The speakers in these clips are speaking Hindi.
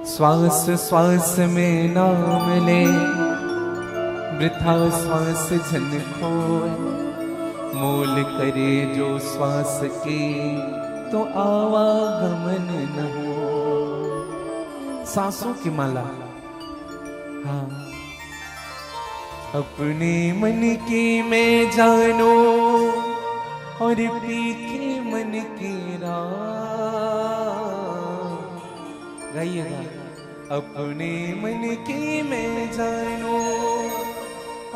श्वास श्वास में नाम ले, वृथा श्वास जन खोए। मोल करे जो श्वास के, तो आवागमन न हो। सांसों की माला। हाँ, अपने मन की मैं जानो, और पीके मन की राह। गाइएगा। अपने मन की मैं जानो,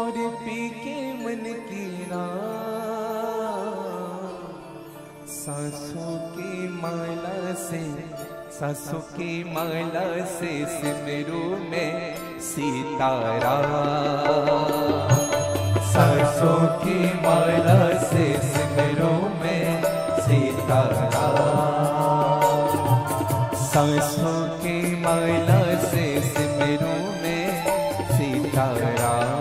और पीके मन की राह। सांसों की माला से, सांसों की माला से सिमरू में सीताराम। सांसों की माला से सिमरू में सीताराम। सांसों की माला से सिमरू में सीताराम।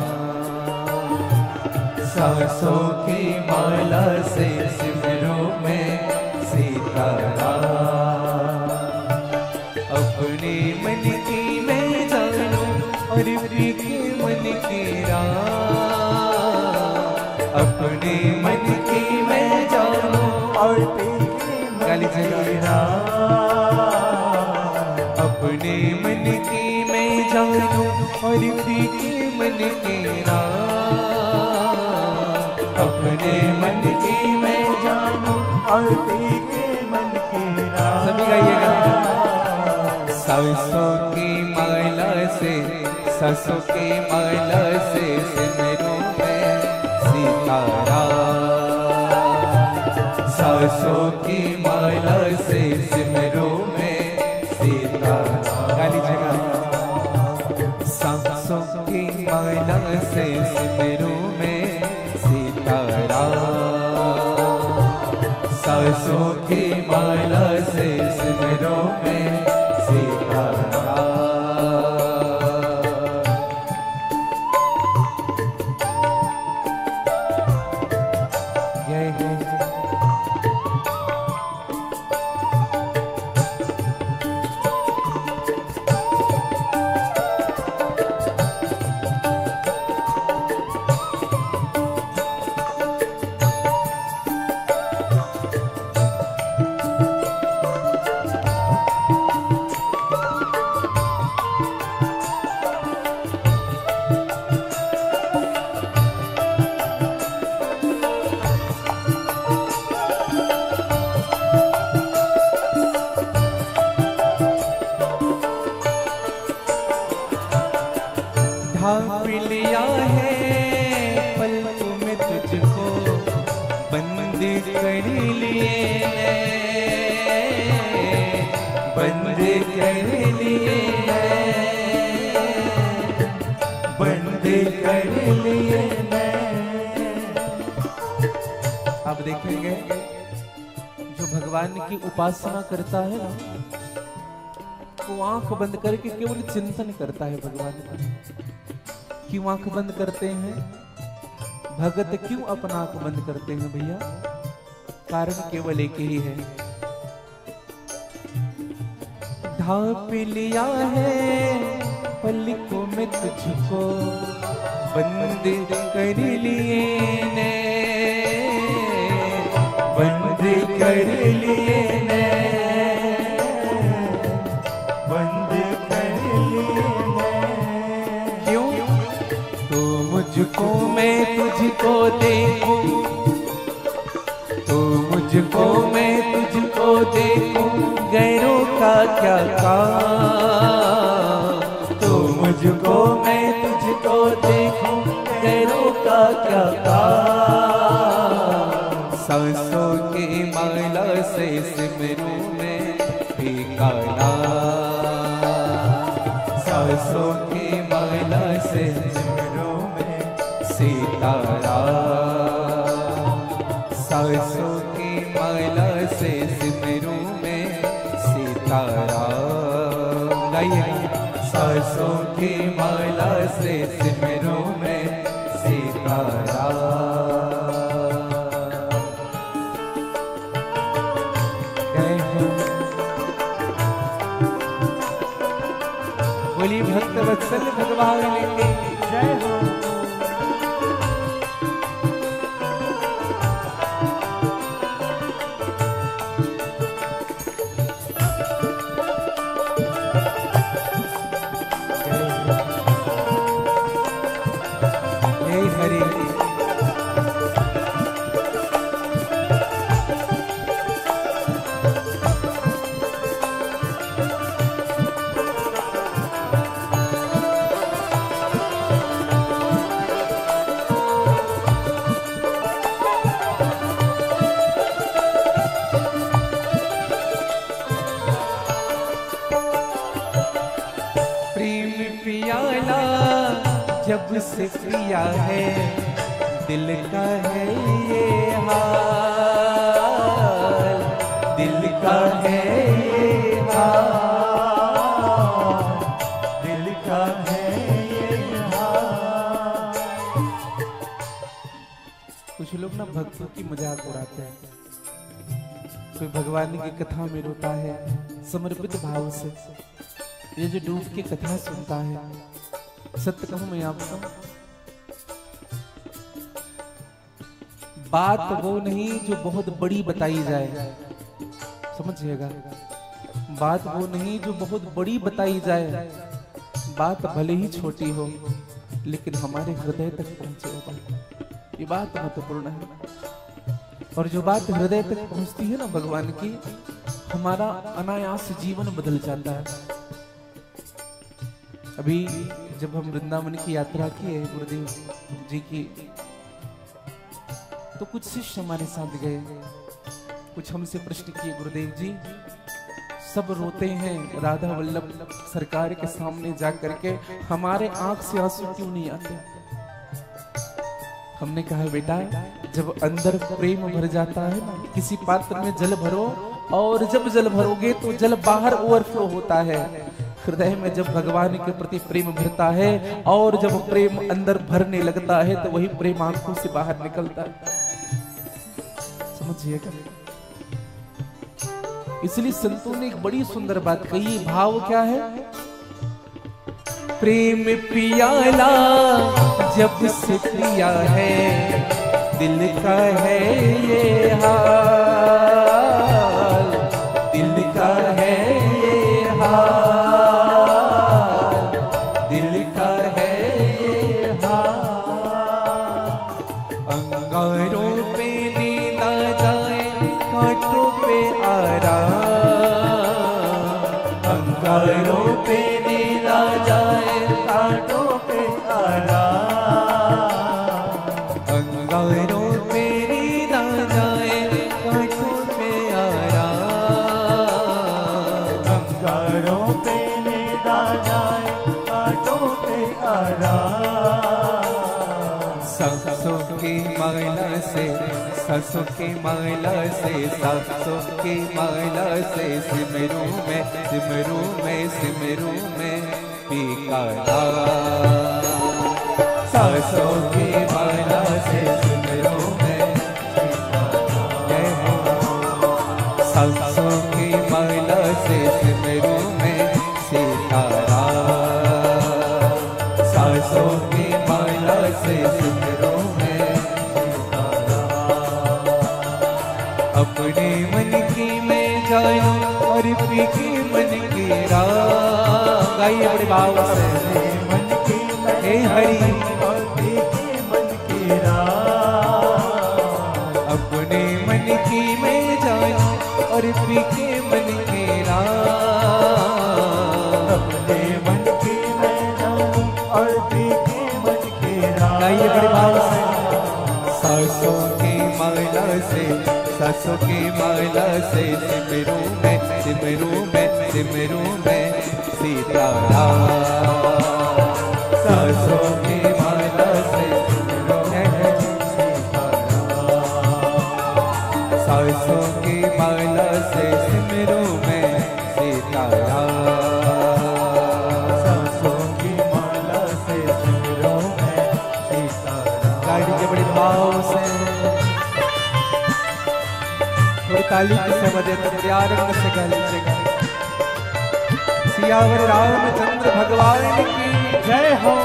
सांसों की माला से सिमरू में सीताराम। अपने मन की मैं जानू, और पीके मन की राह। अपने मन की मैं जानू, और पीके मन की राह। अपने मन की मैं जानू, और पीके मन की राह। अपने मन की मैं जानू, और पीके मन की राह। सभी गाइएगा। सांसों की माला से, सांसों की माला से सिमरू में सीताराम। सांसों की माला से सिमरू में सीताराम। गाली जगह। सांसों की माला से सिमरू में सीताराम। सांसों की माला से सिमरू में सीताराम। जय जय। ढांप लिया है पलकों में तुझको, बंद कर लिए बंद कर लिए बंद कर लिए। आप देखेंगे जो भगवान की उपासना करता है ना, वो आंख बंद करके केवल चिंतन करता है भगवान का। क्यों आंख बंद करते हैं भगत? क्यों अपना आंख बंद करते हैं भैया? कारण केवल एक ही है। ढांप लिया है पलकों में तुझको, बंद कर लिए ने बंद कर लिए ने बंद कर लिए ने। क्यों? तो मुझको मैं तुझको देखूं, तो मुझको मैं तुझको देखूं, गैरों का क्या काम? तो मुझको मैं तुझको देखूं, गैरों का क्या काम? सांसों की माला से सिमरू में फीका नाम। सांसों की माला से सिमरू में सीताराम। सांसों की माला से सिमरू में सीताराम। गाइए। सांसों की माला से सिमरू में सीताराम। बोली भक्त वत्सल भगवान की जय हो। जय हरि जब से पिया है दिल का है ये हाल, दिल का है ये हाल, दिल का है ये हाल। कुछ लोग ना भक्तों की मजाक उड़ाते हैं, कोई भगवान की कथा में रोता है समर्पित भाव से, ये जो डूब के कथा सुनता है, सत्य कहूं मैं आपको, बात वो नहीं जो बहुत बड़ी बताई जाए, समझिएगा, बात वो नहीं जो बहुत बड़ी बताई जाए, बात भले ही छोटी हो लेकिन हमारे हृदय तक पहुंचे, ये बात महत्वपूर्ण है। और जो बात हृदय तक पहुंचती है ना भगवान की, हमारा अनायास जीवन बदल जाता है। अभी जब हम वृंदावन की यात्रा की है गुरुदेव जी की, तो कुछ शिष्य हमारे साथ गए, कुछ हमसे प्रश्न किए, गुरुदेव जी सब रोते हैं राधा वल्लभ सरकार के सामने जा करके, हमारे आंख से आंसू क्यों नहीं आते? हमने कहा बेटा, जब अंदर प्रेम भर जाता है ना, किसी पात्र में जल भरो और जब जल भरोगे तो जल बाहर ओवरफ्लो होता है। हृदय में जब भगवान के प्रति प्रेम भरता है और जब प्रेम अंदर भरने लगता है तो वही प्रेम आंखों से बाहर निकलता है, समझिएगा। इसलिए संतों ने एक बड़ी सुंदर बात कही, भाव क्या है? प्रेम पियाला जब से पिया है दिल का है ये हाल, दिल का है ये हाल, दिल का है ये हाल। अंगारों पे नींद आ जाए कांटों पे आराम, अंगारों पे नींद आ जाए कांटों पे आराम, अंगारों पे नींद आ जाए कांटों पे आराम, अंगारों पे नींद आ जाए कांटों पे आराम। सासों की महिला से, सासों की महिला से, सासों की महिला से सिमरू में, सिमरू में, सिमरू में पिकारा। सासों की महिला से सिमरू में पिकारा, सासों की महिला से सिमरू में सितारा, सासों की महिला से सिमरू में सितारा। अपने मन की मैं जानू और पी की मन की राह, गाइए बड़े भाव से, मन की हे हरि और पी की मन की राह। अपने मन की मैं जानू और पी के मन की राह, अपने मन की मैं जानू और पी के मन की राह। गाइए बड़े भाव से, सासों की महिला से, सासों की महिला से सिमरू में, सिमरू में, सिमरू में सीताराम। सासों की महिला से सिमरू में सीताराम, सासों की महिला से सिमरू में सीताराम, सासों की महिला से सिमरू में सीताराम। गाड़ी के बड़े भाव से थोड़ी ताली की समझ प्यार से गा लीजिएगा। सियावर रामचंद्र भगवान की जय हो।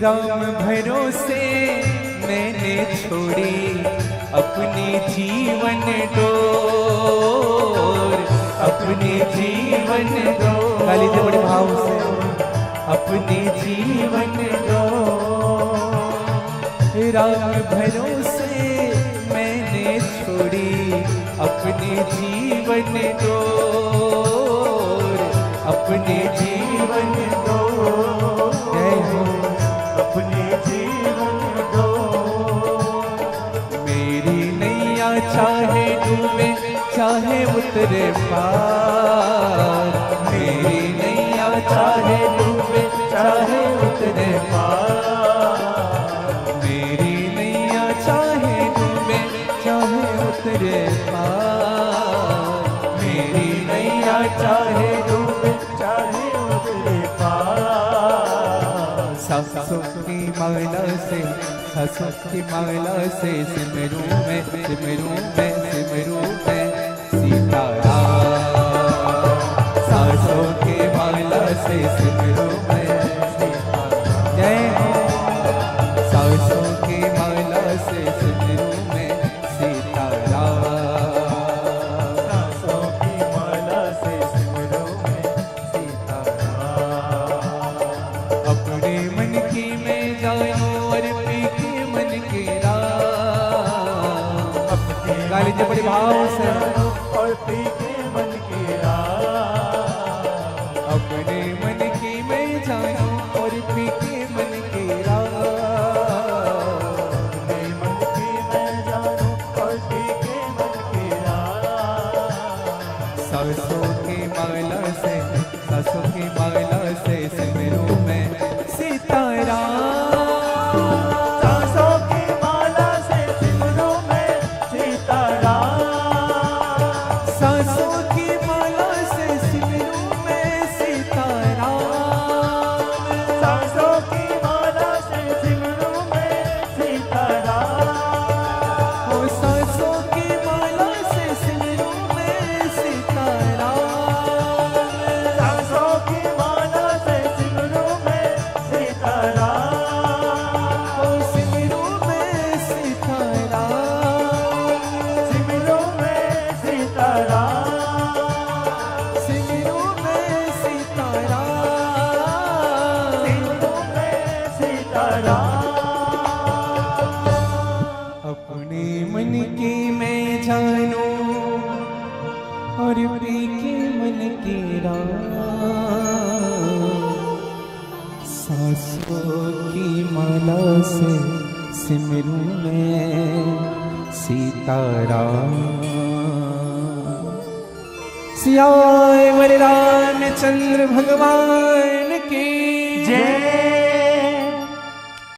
राम भरोसे मैंने छोड़ी अपने जीवन डोर, अपने जीवन डोर। गाली दे बड़े भाव से अपने जीवन डोर। राम भरोसे मैंने छोड़ी अपने जीवन डोर, अपने जीवन डोर। जय हो अपने जीवन दो। मेरी नैया चाहे डूबे चाहे उतरे पार, मेरी नैया चाहे डूबे चाहे उतरे पार, मेरी नैया चाहे डूबे चाहे उतरे पार, मेरी नैया चाहे डूबे चाहे उतरे पार। सासों की माला से, सासों की माला से सिमरू में, सिमरू में, सिमरू में सीताराम। सासों की माला से सिमरू में सीताराम। जय हो सासों की माला से सिमरू में सीताराम। सासों की माला से सिमरू में सीताराम। अपने मन की मैं जानो और पी के मन की राम। गाली जी बड़ी भाव से और पी के मन की राम। अपने मन की मैं जानो और पी के मन की राम। अपने मन की मैं जानो और पी के मन की राम। सासों की माला से, सासों की माला से सिमरू में सीताराम। सासों की माला से सिमरू में सीताराम। सासों की माला से सिमरू में सीताराम। सासों की माला से सिमरू में सीताराम। ओ सासों की माला से सिमरू में सीताराम। सासों की माला से सिमरू में सीताराम। ओ सिमरू में सीताराम। सिमरू में सीताराम। सिमरू में सीताराम। सिमरू में सीताराम। अपने मन की मैं जानू और पी के मन की राम। सासों की माला से सिमरू में सीताराम। सियावर रामचंद्र भगवान की जय।